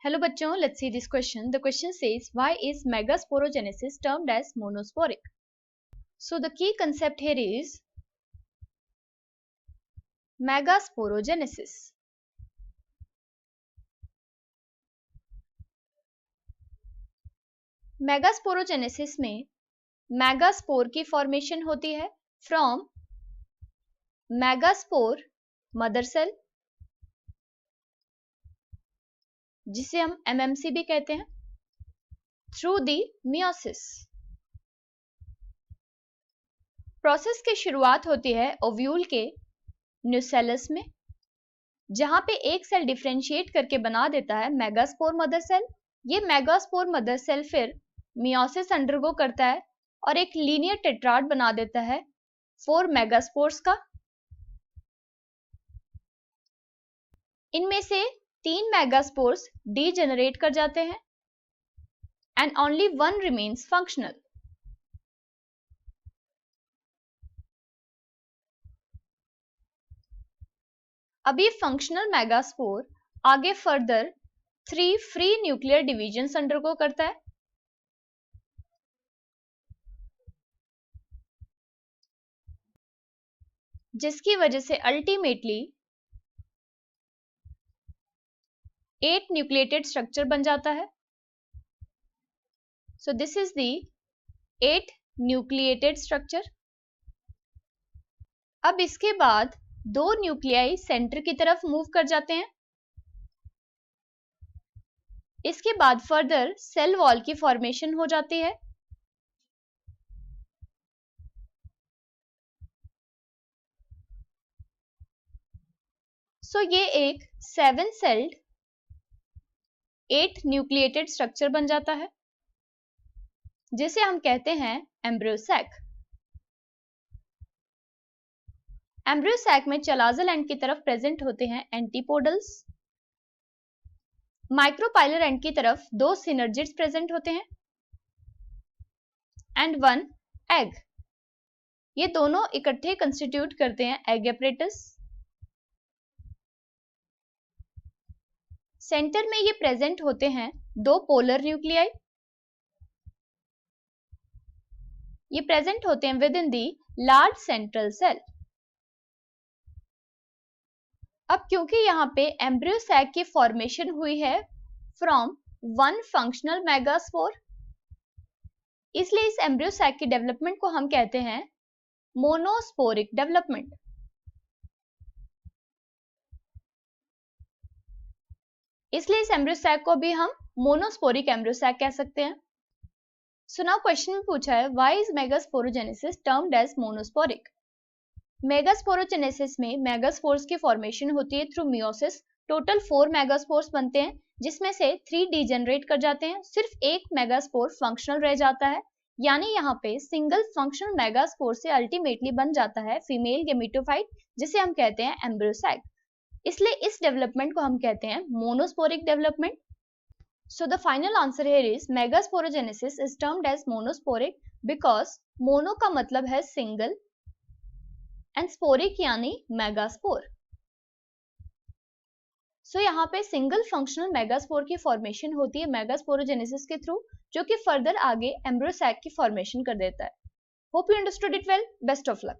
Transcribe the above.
Hello बच्चों, let's see this question. The question says, why is megasporogenesis termed as monosporic? So the key concept here is megasporogenesis. Megasporogenesis में megaspore की formation होती है from megaspore mother cell, जिसे हम MMC भी कहते हैं, थ्रू दी मियोसिस। प्रोसेस की शुरुआत होती है ओव्यूल के न्यूसेलस में, जहां पे एक सेल डिफरेंशिएट करके बना देता है मेगास्पोर मदर सेल। ये मेगास्पोर मदर सेल फिर मियोसिस अंडरगो करता है और एक लीनियर टेट्राड बना देता है 4 मेगास्पोर्स का। इनमें से 3 मेगास्पोर्स डीजेनरेट कर जाते हैं एंड ओनली 1 रिमेन्स फंक्शनल। अब ये फंक्शनल मेगास्पोर आगे further 3 free nuclear division undergo करता है, जिसकी वजह से अल्टीमेटली 8 न्यूक्लिएटेड स्ट्रक्चर बन जाता है। So this is the 8 nucleated structure. अब इसके बाद 2 न्यूक्लियाई सेंटर की तरफ मूव कर जाते हैं। इसके बाद फर्दर सेल वॉल की फॉर्मेशन हो जाती है। सो ये एक 7 सेल्ड 8 न्यूक्लिएटेड स्ट्रक्चर बन जाता है, जिसे हम कहते हैं एम्ब्रियो सैक। एम्ब्रियो सैक में चलाजल एंड की तरफ प्रेजेंट होते हैं एंटीपोडल्स। माइक्रोपाइलर एंड की तरफ 2 सिनर्जिड्स प्रेजेंट होते हैं एंड 1 एग। ये दोनों इकट्ठे कंस्टिट्यूट करते हैं एग एपरेटस। सेंटर में ये प्रेजेंट होते हैं 2 पोलर न्यूक्लियाई। ये प्रेजेंट होते हैं with in the large central cell. अब क्योंकि यहाँ पे एम्ब्रियो सैक की फॉर्मेशन हुई है फ्रॉम 1 फंक्शनल मेगास्पोर, इसलिए इस एम्ब्रियो सैक की डेवलपमेंट को हम कहते हैं मोनोस्पोरिक डेवलपमेंट। इसलिए इस एम्ब्रियो सैक को भी हम मोनोस्पोरिक एम्ब्रियो सैक कह सकते हैं। सो नाउ क्वेश्चन में पूछा है, why is megasporogenesis termed as monosporic? Megasporogenesis में मेगास्पोर्स की फॉर्मेशन होती है थ्रू मियोसिस। टोटल 4 मेगास्पोर्स बनते हैं, जिसमें से 3 डीजेनरेट कर जाते हैं। सिर्फ एक मेगास्पोर फंक्शनल रह जाता है, यानी यहाँ पे सिंगल फंक्शनल मेगास्पोर से अल्टीमेटली बन जाता है फीमेल गेमेटोफाइट, जिसे हम कहते हैं एम्ब्रियो सैक। इसलिए इस डेवलपमेंट को हम कहते हैं monosporic development. So the final answer here is megasporogenesis is termed as monosporic because mono का मतलब है single and sporic यानी megaspore. So यहाँ पे सिंगल फंक्शनल मेगास्पोर की फॉर्मेशन होती है मेगास्पोरोजेनेसिस के थ्रू, जो कि फर्दर आगे एम्ब्रियो सैक की फॉर्मेशन कर देता है। Hope you understood it well. Best of luck.